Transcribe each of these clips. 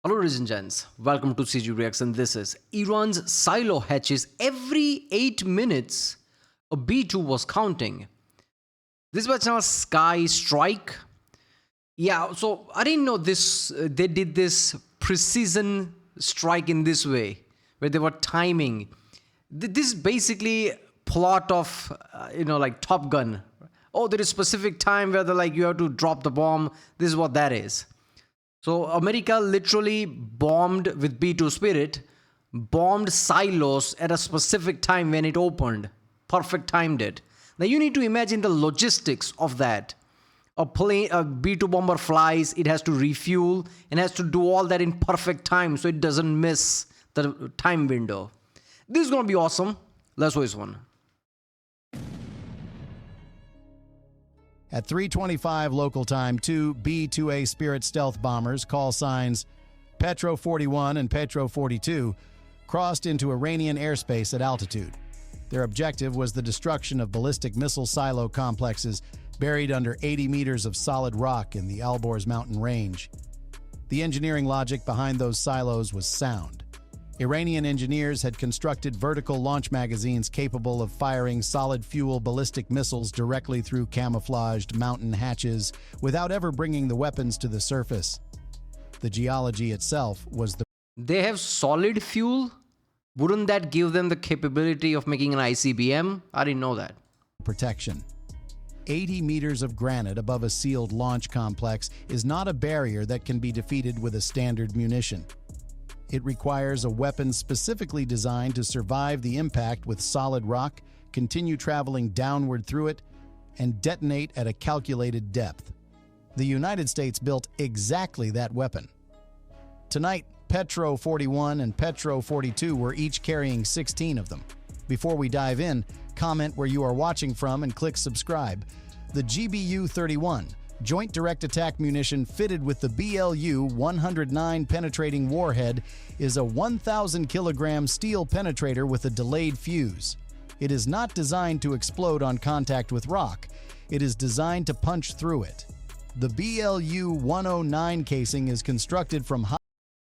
Hello, ladies and gents. Welcome to CG Reaction. This is Iran's silo hatches every 8 minutes. A B-2 was counting. This was now Sky Strike. Yeah, so I didn't know this. They did this precision strike in this way, where they were timing. This is basically plot of like Top Gun. Oh, there is specific time where you have to drop the bomb. This is what that is. So America literally bombed with B-2 Spirit, bombed silos at a specific time when it opened. Perfect timed it. Now you need to imagine the logistics of that. A B-2 bomber flies, it has to refuel and has to do all that in perfect time so it doesn't miss the time window. This is going to be awesome. Let's watch one. At 3:25 local time, two B-2A Spirit stealth bombers, call signs Petro 41 and Petro 42, crossed into Iranian airspace at altitude. Their objective was the destruction of ballistic missile silo complexes buried under 80 meters of solid rock in the Alborz mountain range. The engineering logic behind those silos was sound. Iranian engineers had constructed vertical launch magazines capable of firing solid-fuel ballistic missiles directly through camouflaged mountain hatches without ever bringing the weapons to the surface. The geology itself was the... They have solid fuel? Wouldn't that give them the capability of making an ICBM? I didn't know that. ...protection. 80 meters of granite above a sealed launch complex is not a barrier that can be defeated with a standard munition. It requires a weapon specifically designed to survive the impact with solid rock, continue traveling downward through it, and detonate at a calculated depth. The United States built exactly that weapon. Tonight, Petro 41 and Petro 42 were each carrying 16 of them. Before we dive in, comment where you are watching from and click subscribe. The GBU-31, Joint Direct Attack munition fitted with the BLU-109 penetrating warhead, is a 1,000-kilogram steel penetrator with a delayed fuse. It is not designed to explode on contact with rock. It is designed to punch through it. The BLU-109 casing is constructed from high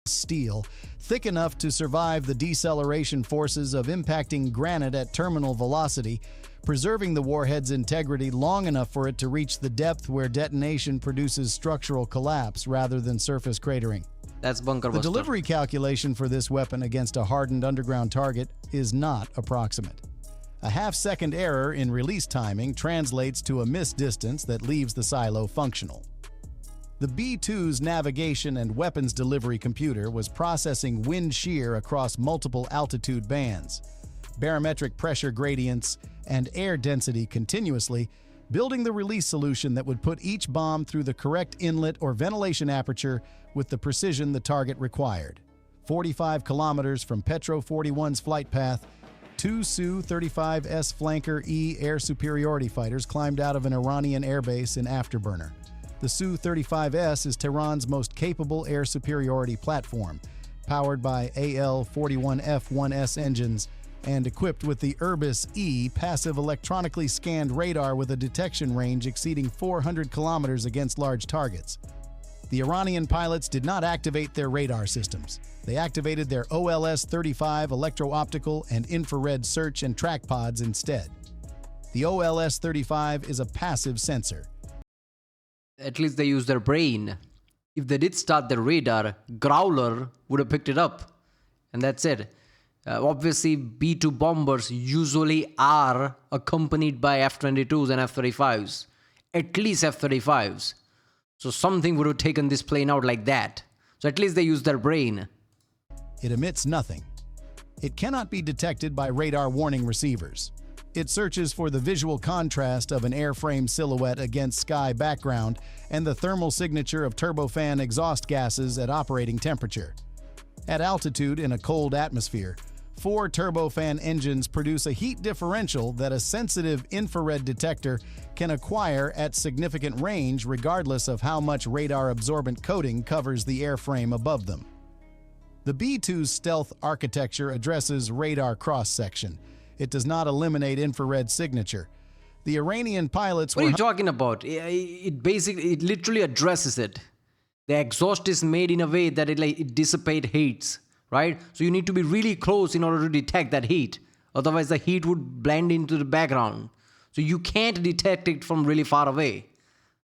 steel, thick enough to survive the deceleration forces of impacting granite at terminal velocity, preserving the warhead's integrity long enough for it to reach the depth where detonation produces structural collapse rather than surface cratering. That's bunker The buster. delivery calculation for this weapon against a hardened underground target is not approximate. A half-second error in release timing translates to a missed distance that leaves the silo functional. The B-2's navigation and weapons delivery computer was processing wind shear across multiple altitude bands, barometric pressure gradients, and air density continuously, building the release solution that would put each bomb through the correct inlet or ventilation aperture with the precision the target required. 45 kilometers from Petro 41's flight path, two Su-35S Flanker E air superiority fighters climbed out of an Iranian air base in Afterburner. The Su-35S is Tehran's most capable air superiority platform, powered by AL-41F-1S engines and equipped with the Irbis-E passive electronically scanned radar with a detection range exceeding 400 kilometers against large targets. The Iranian pilots did not activate their radar systems. They activated their OLS-35 electro-optical and infrared search and track pods instead. The OLS-35 is a passive sensor. At least they used their brain. If they did start their radar, Growler would have picked it up. And that's it. Obviously, B-2 bombers usually are accompanied by F-22s and F-35s. At least F-35s. So something would have taken this plane out like that. So at least they used their brain. It emits nothing. It cannot be detected by radar warning receivers. It searches for the visual contrast of an airframe silhouette against sky background and the thermal signature of turbofan exhaust gases at operating temperature. At altitude in a cold atmosphere, 4 turbofan engines produce a heat differential that a sensitive infrared detector can acquire at significant range regardless of how much radar-absorbent coating covers the airframe above them. The B-2's stealth architecture addresses radar cross-section. It does not eliminate infrared signature. The Iranian pilots What were... are you talking about? It literally addresses it. The exhaust is made in a way that it dissipate heats, right? So you need to be really close in order to detect that heat. Otherwise, the heat would blend into the background. So you can't detect it from really far away.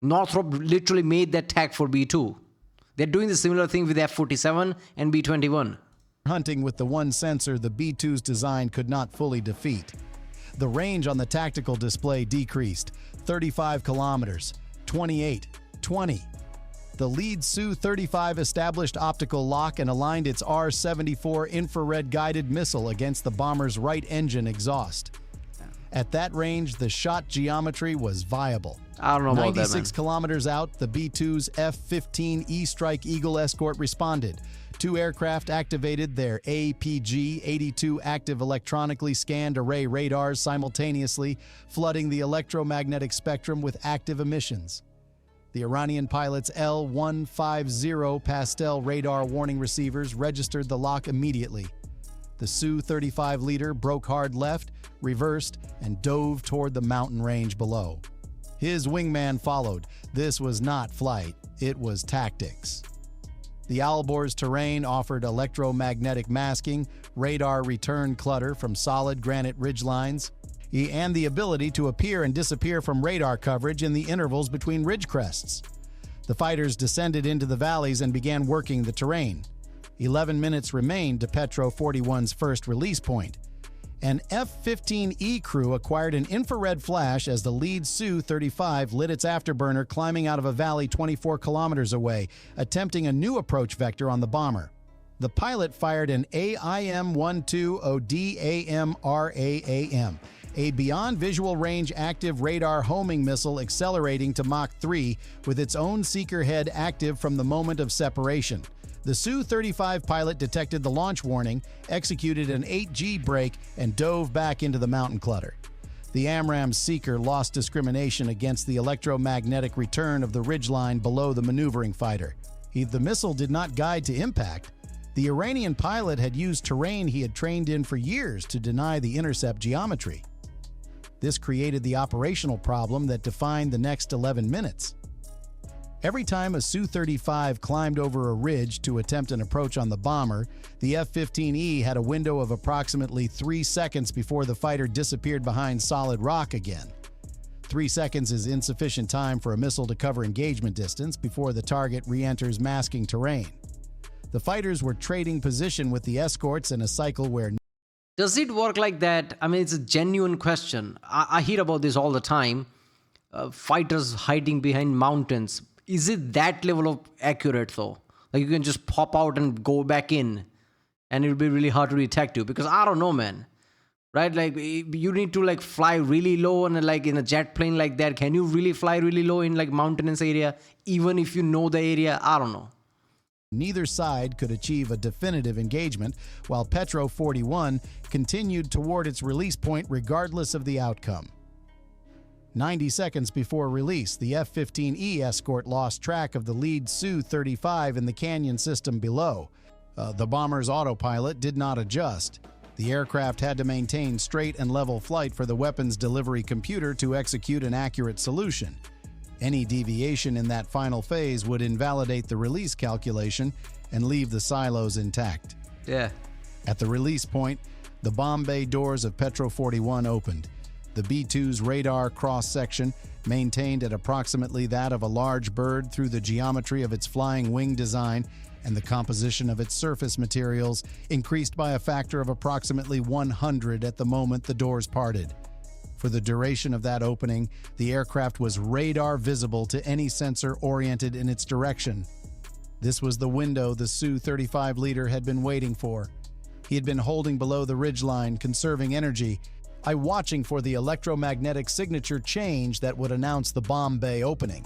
Northrop literally made that tag for B-2. They're doing the similar thing with F-47 and B-21. Hunting with the one sensor the B-2's design could not fully defeat. The range on the tactical display decreased, 35 kilometers, 28, 20. The lead Su-35 established optical lock and aligned its R-74 infrared-guided missile against the bomber's right engine exhaust. At that range, the shot geometry was viable. I don't know about that, man. 96 kilometers out, the B-2's F-15E Strike Eagle escort responded. Two aircraft activated their APG-82 active electronically scanned array radars simultaneously, flooding the electromagnetic spectrum with active emissions. The Iranian pilot's L-150 Pastel radar warning receivers registered the lock immediately. The Su-35 leader broke hard left, reversed, and dove toward the mountain range below. His wingman followed. This was not flight, it was tactics. The Albor's terrain offered electromagnetic masking, radar return clutter from solid granite ridgelines, and the ability to appear and disappear from radar coverage in the intervals between ridge crests. The fighters descended into the valleys and began working the terrain. 11 minutes remained to Petro 41's first release point. An F-15E crew acquired an infrared flash as the lead Su-35 lit its afterburner climbing out of a valley 24 kilometers away, attempting a new approach vector on the bomber. The pilot fired an AIM-12ODAM-RAAM, a beyond visual range active radar homing missile accelerating to Mach 3 with its own seeker head active from the moment of separation. The Su-35 pilot detected the launch warning, executed an 8G brake, and dove back into the mountain clutter. The AMRAAM's seeker lost discrimination against the electromagnetic return of the ridgeline below the maneuvering fighter. The missile did not guide to impact. The Iranian pilot had used terrain he had trained in for years to deny the intercept geometry. This created the operational problem that defined the next 11 minutes. Every time a Su-35 climbed over a ridge to attempt an approach on the bomber, the F-15E had a window of approximately 3 seconds before the fighter disappeared behind solid rock again. 3 seconds is insufficient time for a missile to cover engagement distance before the target re-enters masking terrain. The fighters were trading position with the escorts in a cycle where... Does it work like that? I mean, it's a genuine question. I hear about this all the time. Fighters hiding behind mountains. Is it that level of accurate though? Like you can just pop out and go back in and it'll be really hard to detect you, because I don't know, man. Right? Like you need to like fly really low and like in a jet plane like that. Can you really fly really low in like mountainous area even if you know the area? I don't know. Neither side could achieve a definitive engagement, while Petro 41 continued toward its release point regardless of the outcome. 90 seconds before release, the F-15E escort lost track of the lead Su-35 in the canyon system below. The bomber's autopilot did not adjust. The aircraft had to maintain straight and level flight for the weapons delivery computer to execute an accurate solution. Any deviation in that final phase would invalidate the release calculation and leave the silos intact. Yeah. At the release point, the bomb bay doors of Petro 41 opened. The B-2's radar cross-section, maintained at approximately that of a large bird through the geometry of its flying wing design and the composition of its surface materials, increased by a factor of approximately 100 at the moment the doors parted. For the duration of that opening, the aircraft was radar visible to any sensor oriented in its direction. This was the window the Su-35 leader had been waiting for. He had been holding below the ridgeline, conserving energy, watching for the electromagnetic signature change that would announce the bomb bay opening.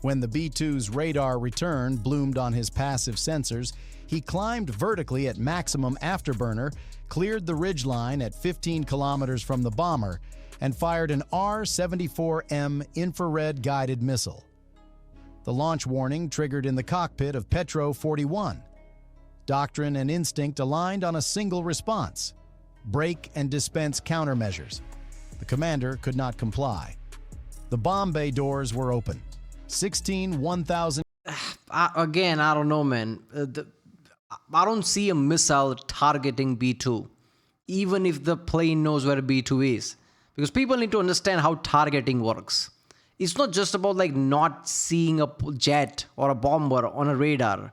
When the B-2's radar return bloomed on his passive sensors, he climbed vertically at maximum afterburner, cleared the ridgeline at 15 kilometers from the bomber, and fired an R-74M infrared-guided missile. The launch warning triggered in the cockpit of Petro 41. Doctrine and instinct aligned on a single response: brake and dispense countermeasures. The commander could not comply. The bomb bay doors were open. 16 1,000... Again, I don't know, man. I don't see a missile targeting B-2, even if the plane knows where B-2 is. Because people need to understand how targeting works. It's not just about like not seeing a jet or a bomber on a radar.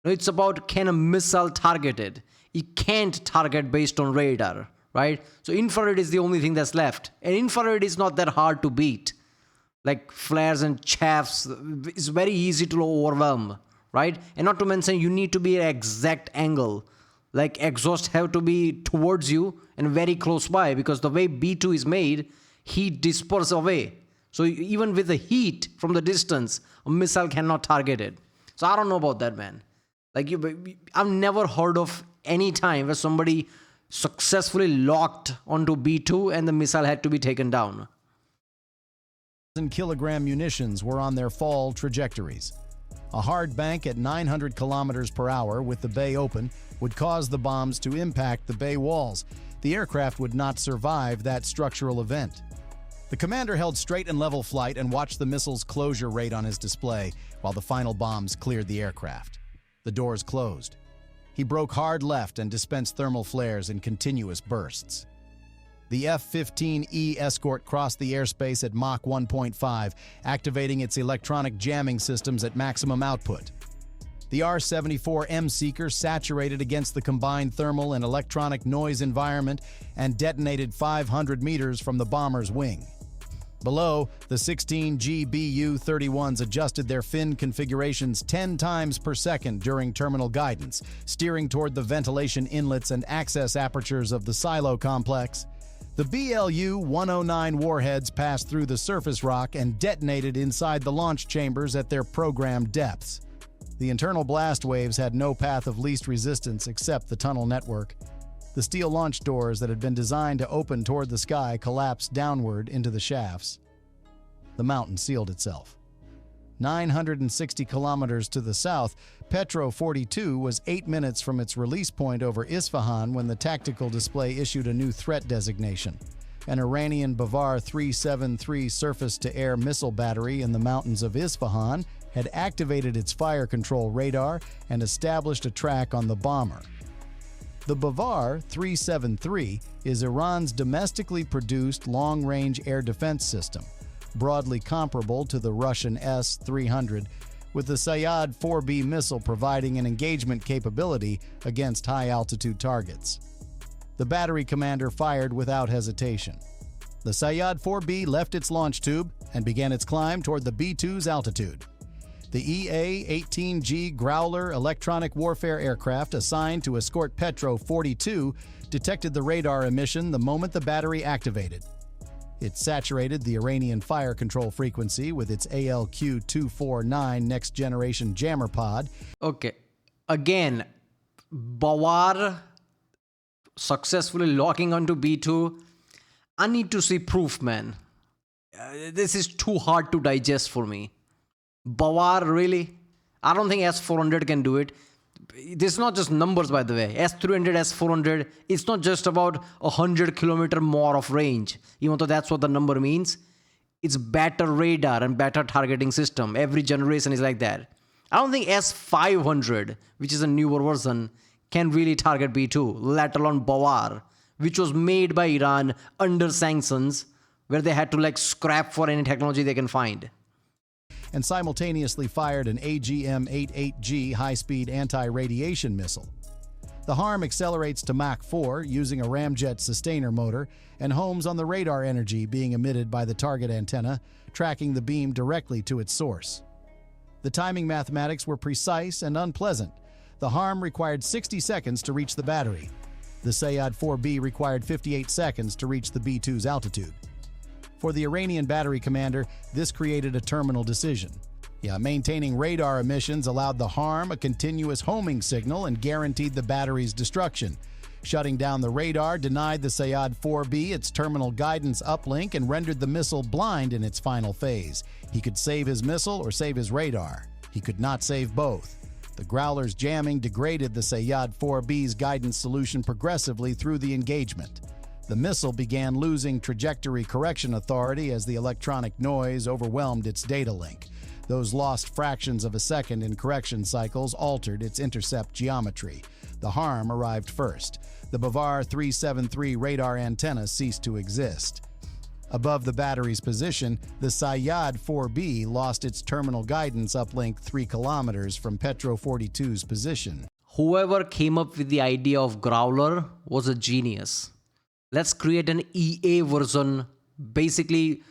No, it's about, can a missile target it? It can't target based on radar, right? So infrared is the only thing that's left. And infrared is not that hard to beat. Like flares and chaffs, it's very easy to overwhelm, right? And not to mention, you need to be an exact angle. Like exhaust have to be towards you and very close by, because the way B-2 is made, heat disperses away. So even with the heat from the distance, a missile cannot target it. So I don't know about that, man. Like I've never heard of any time where somebody successfully locked onto B-2 and the missile had to be taken down. Kilogram munitions were on their fall trajectories. A hard bank at 900 kilometers per hour with the bay open would cause the bombs to impact the bay walls. The aircraft would not survive that structural event. The commander held straight and level flight and watched the missile's closure rate on his display while the final bombs cleared the aircraft. The doors closed. He broke hard left and dispensed thermal flares in continuous bursts. The F-15E escort crossed the airspace at Mach 1.5, activating its electronic jamming systems at maximum output. The R-74M Seeker saturated against the combined thermal and electronic noise environment and detonated 500 meters from the bomber's wing. Below, the 16G Bu-31s adjusted their fin configurations 10 times per second during terminal guidance, steering toward the ventilation inlets and access apertures of the silo complex. The BLU-109 warheads passed through the surface rock and detonated inside the launch chambers at their programmed depths. The internal blast waves had no path of least resistance except the tunnel network. The steel launch doors that had been designed to open toward the sky collapsed downward into the shafts. The mountain sealed itself. 960 kilometers to the south, Petro 42 was 8 minutes from its release point over Isfahan when the tactical display issued a new threat designation. An Iranian Bavar 373 surface-to-air missile battery in the mountains of Isfahan had activated its fire control radar and established a track on the bomber. The Bavar 373 is Iran's domestically produced long-range air defense system, broadly comparable to the Russian S-300, with the Sayyad 4B missile providing an engagement capability against high-altitude targets. The battery commander fired without hesitation. The Sayyad 4B left its launch tube and began its climb toward the B-2's altitude. The EA-18G Growler electronic warfare aircraft assigned to escort Petro 42 detected the radar emission the moment the battery activated. It saturated the Iranian fire control frequency with its ALQ-249 next-generation jammer pod. Okay, again, Bavar successfully locking onto B-2. I need to see proof, man. This is too hard to digest for me. Bavar, really? I don't think S-400 can do it. This is not just numbers, by the way. S-300, S-400, it's not just about 100 kilometer more of range, even though that's what the number means. It's better radar and better targeting system. Every generation is like that. I don't think S-500, which is a newer version, can really target B-2, let alone Bavar, which was made by Iran under sanctions, where they had to like scrap for any technology they can find. And simultaneously fired an AGM-88G high-speed anti-radiation missile. The HARM accelerates to Mach 4 using a ramjet sustainer motor and homes on the radar energy being emitted by the target antenna, tracking the beam directly to its source. The timing mathematics were precise and unpleasant. The HARM required 60 seconds to reach the battery. The Sayyad 4B required 58 seconds to reach the B-2's altitude. For the Iranian battery commander, this created a terminal decision. Maintaining radar emissions allowed the HARM a continuous homing signal and guaranteed the battery's destruction. Shutting down the radar denied the Sayyad 4B its terminal guidance uplink and rendered the missile blind in its final phase. He could save his missile or save his radar. He could not save both. The Growler's jamming degraded the Sayyad 4B's guidance solution progressively through the engagement. The missile began losing trajectory correction authority as the electronic noise overwhelmed its data link. Those lost fractions of a second in correction cycles altered its intercept geometry. The harm arrived first. The Bavar 373 radar antenna ceased to exist. Above the battery's position, the Sayyad 4B lost its terminal guidance uplink 3 kilometers from Petro 42's position. Whoever came up with the idea of Growler was a genius. Let's create an EA version, basically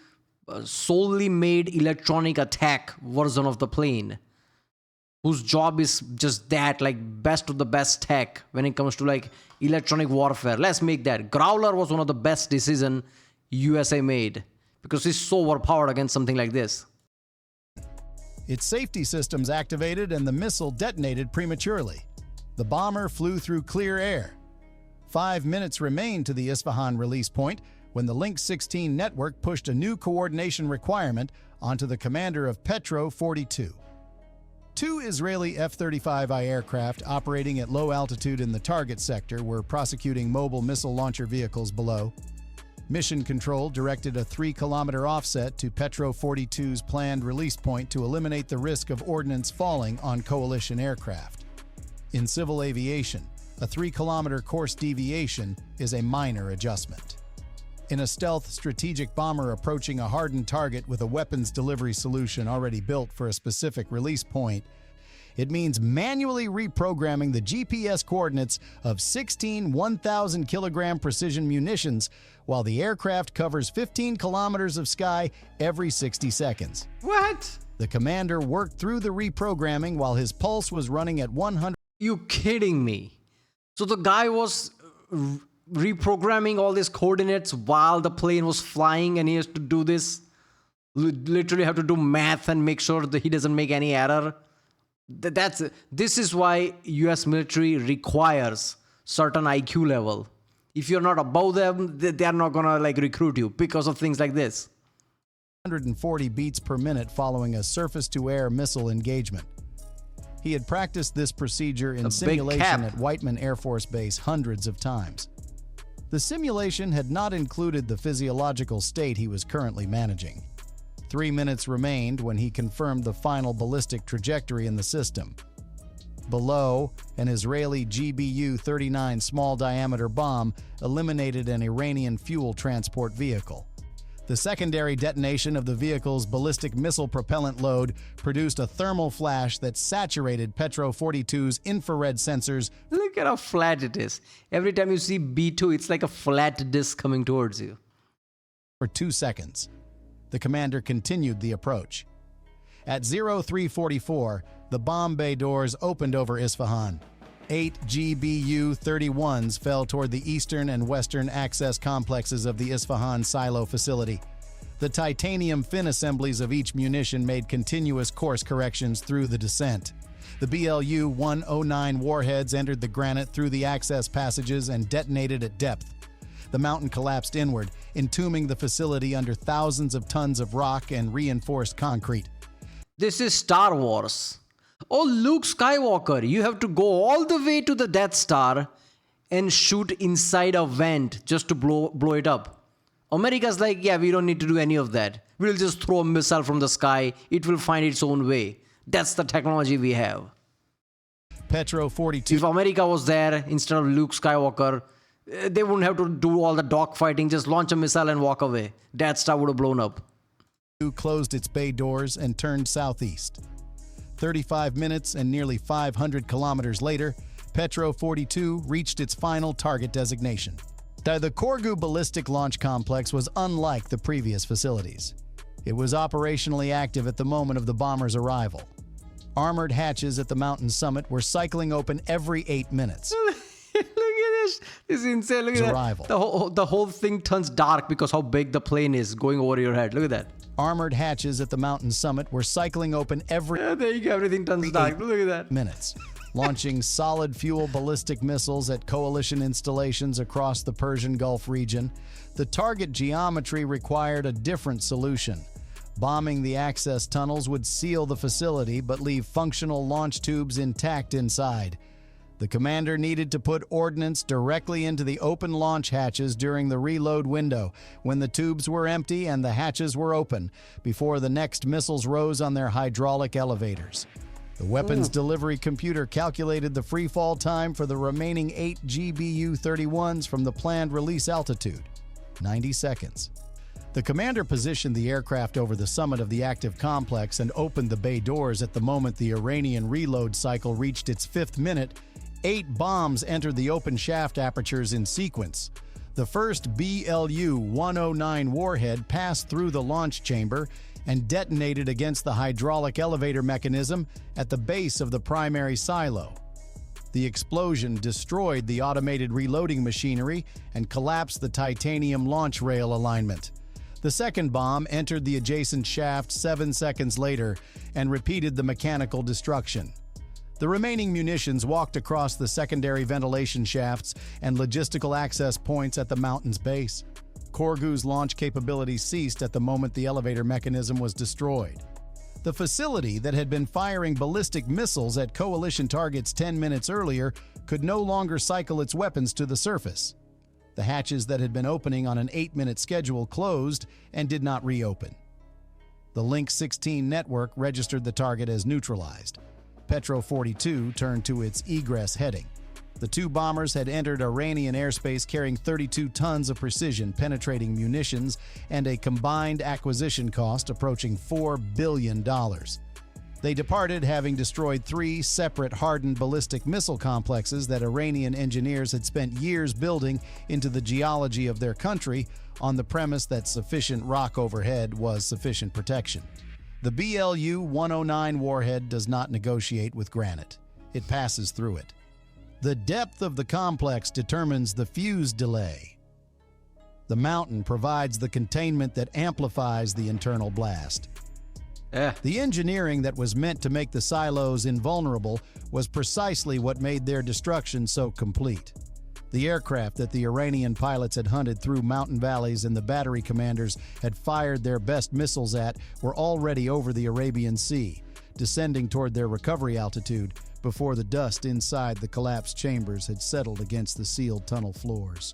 solely made electronic attack version of the plane, whose job is just that, like best of the best tech when it comes to like electronic warfare. Let's make that. Growler was one of the best decisions USA made because it's so overpowered against something like this. Its safety systems activated and the missile detonated prematurely. The bomber flew through clear air. 5 minutes remained to the Isfahan release point when the Link 16 network pushed a new coordination requirement onto the commander of Petro 42. 2 Israeli F-35I aircraft operating at low altitude in the target sector were prosecuting mobile missile launcher vehicles below. Mission Control directed a 3-kilometer offset to Petro 42's planned release point to eliminate the risk of ordnance falling on coalition aircraft. In civil aviation, a 3-kilometer course deviation is a minor adjustment. In a stealth strategic bomber approaching a hardened target with a weapons delivery solution already built for a specific release point, it means manually reprogramming the GPS coordinates of 16 1,000-kilogram precision munitions while the aircraft covers 15 kilometers of sky every 60 seconds. What? The commander worked through the reprogramming while his pulse was running at 100. You kidding me? So the guy was reprogramming all these coordinates while the plane was flying, and he has to do this, literally have to do math and make sure that he doesn't make any error. This is why US military requires certain IQ level. If you're not above them, they are not gonna like recruit you because of things like this. 140 beats per minute following a surface-to-air missile engagement. He had practiced this procedure in simulation at Whiteman Air Force Base hundreds of times. The simulation had not included the physiological state he was currently managing. 3 minutes remained when he confirmed the final ballistic trajectory in the system. Below, an Israeli GBU-39 small-diameter bomb eliminated an Iranian fuel transport vehicle. The secondary detonation of the vehicle's ballistic missile propellant load produced a thermal flash that saturated Petro 42's infrared sensors. Look at how flat it is. Every time you see B-2, it's like a flat disc coming towards you. For 2 seconds. The commander continued the approach. At 0344, the bomb bay doors opened over Isfahan. 8 GBU-31s fell toward the eastern and western access complexes of the Isfahan silo facility. The titanium fin assemblies of each munition made continuous course corrections through the descent. The BLU-109 warheads entered the granite through the access passages and detonated at depth. The mountain collapsed inward, entombing the facility under thousands of tons of rock and reinforced concrete. This is Star Wars. Oh, Luke Skywalker, you have to go all the way to the Death Star and shoot inside a vent just to blow it up. America's like, yeah, we don't need to do any of that. We'll just throw a missile from the sky. It will find its own way. That's the technology we have. Petro 42. If America was there instead of Luke Skywalker, they wouldn't have to do all the dogfighting. Just launch a missile and walk away. Death Star would have blown up. Closed its bay doors and turned southeast. 35 minutes and nearly 500 kilometers later, Petro 42 reached its final target designation. The Corgu Ballistic Launch Complex was unlike the previous facilities. It was operationally active at the moment of the bomber's arrival. Armored hatches at the mountain summit were cycling open every 8 minutes. Look at this. This is insane. Look at arrival. that. The whole thing turns dark because how big the plane is going over your head. Look at that. Armored hatches at the mountain summit were cycling open every there you go. Everything turns dark. Look at that. minutes, launching solid fuel ballistic missiles at coalition installations across the Persian Gulf region. The target geometry required a different solution. Bombing the access tunnels would seal the facility but leave functional launch tubes intact inside. The commander needed to put ordnance directly into the open launch hatches during the reload window, when the tubes were empty and the hatches were open, before the next missiles rose on their hydraulic elevators. The weapons delivery computer calculated the freefall time for the remaining 8 GBU-31s from the planned release altitude, 90 seconds. The commander positioned the aircraft over the summit of the active complex and opened the bay doors at the moment the Iranian reload cycle reached its 5th minute. 8 bombs entered the open shaft apertures in sequence. The first BLU-109 warhead passed through the launch chamber and detonated against the hydraulic elevator mechanism at the base of the primary silo. The explosion destroyed the automated reloading machinery and collapsed the titanium launch rail alignment. The second bomb entered the adjacent shaft 7 seconds later and repeated the mechanical destruction. The remaining munitions walked across the secondary ventilation shafts and logistical access points at the mountain's base. Corgu's launch capability ceased at the moment the elevator mechanism was destroyed. The facility that had been firing ballistic missiles at coalition targets 10 minutes earlier could no longer cycle its weapons to the surface. The hatches that had been opening on an 8-minute schedule closed and did not reopen. The Link 16 network registered the target as neutralized. Petro 42 turned to its egress heading. The 2 bombers had entered Iranian airspace carrying 32 tons of precision penetrating munitions and a combined acquisition cost approaching $4 billion. They departed having destroyed 3 separate hardened ballistic missile complexes that Iranian engineers had spent years building into the geology of their country on the premise that sufficient rock overhead was sufficient protection. The BLU-109 warhead does not negotiate with granite. It passes through it. The depth of the complex determines the fuse delay. The mountain provides the containment that amplifies the internal blast. The engineering that was meant to make the silos invulnerable was precisely what made their destruction so complete. The aircraft that the Iranian pilots had hunted through mountain valleys and the battery commanders had fired their best missiles at were already over the Arabian Sea, descending toward their recovery altitude before the dust inside the collapsed chambers had settled against the sealed tunnel floors.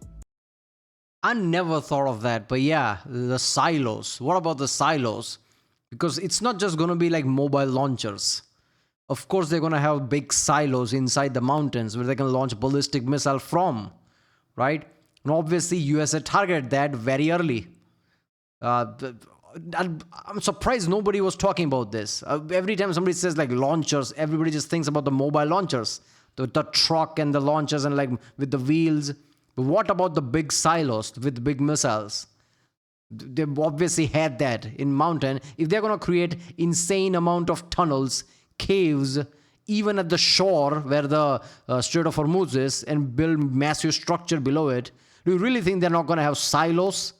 I never thought of that, but yeah, the silos. What about the silos? Because it's not just going to be like mobile launchers. Of course, they're going to have big silos inside the mountains where they can launch ballistic missile from, right? And obviously, USA targeted that very early. I'm surprised nobody was talking about this. Every time somebody says like launchers, everybody just thinks about the mobile launchers, the truck and the launchers and like with the wheels. But what about the big silos with big missiles? They've obviously had that in mountain. If they're going to create insane amount of tunnels, caves, even at the shore where the Strait of Hormuz is, and build massive structure below it, do you really think they're not going to have silos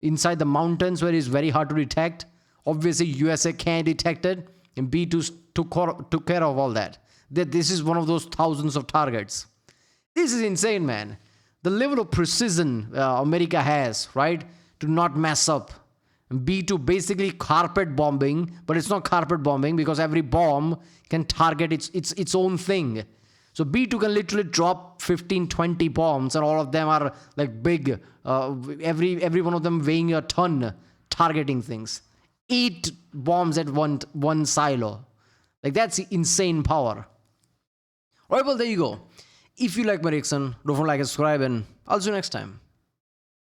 inside the mountains where it's very hard to detect? Obviously, USA can't detect it, and B-2 took care of all that. This is one of those thousands of targets. This is insane, man. The level of precision America has, right, to not mess up. B-2 basically carpet bombing, but it's not carpet bombing because every bomb can target its own thing. So B-2 can literally drop 15, 20 bombs, and all of them are like big, every one of them weighing a ton, targeting things. 8 bombs at one silo. Like, that's insane power. Alright, well, there you go. If you like my reaction, don't forget to like and subscribe, and I'll see you next time.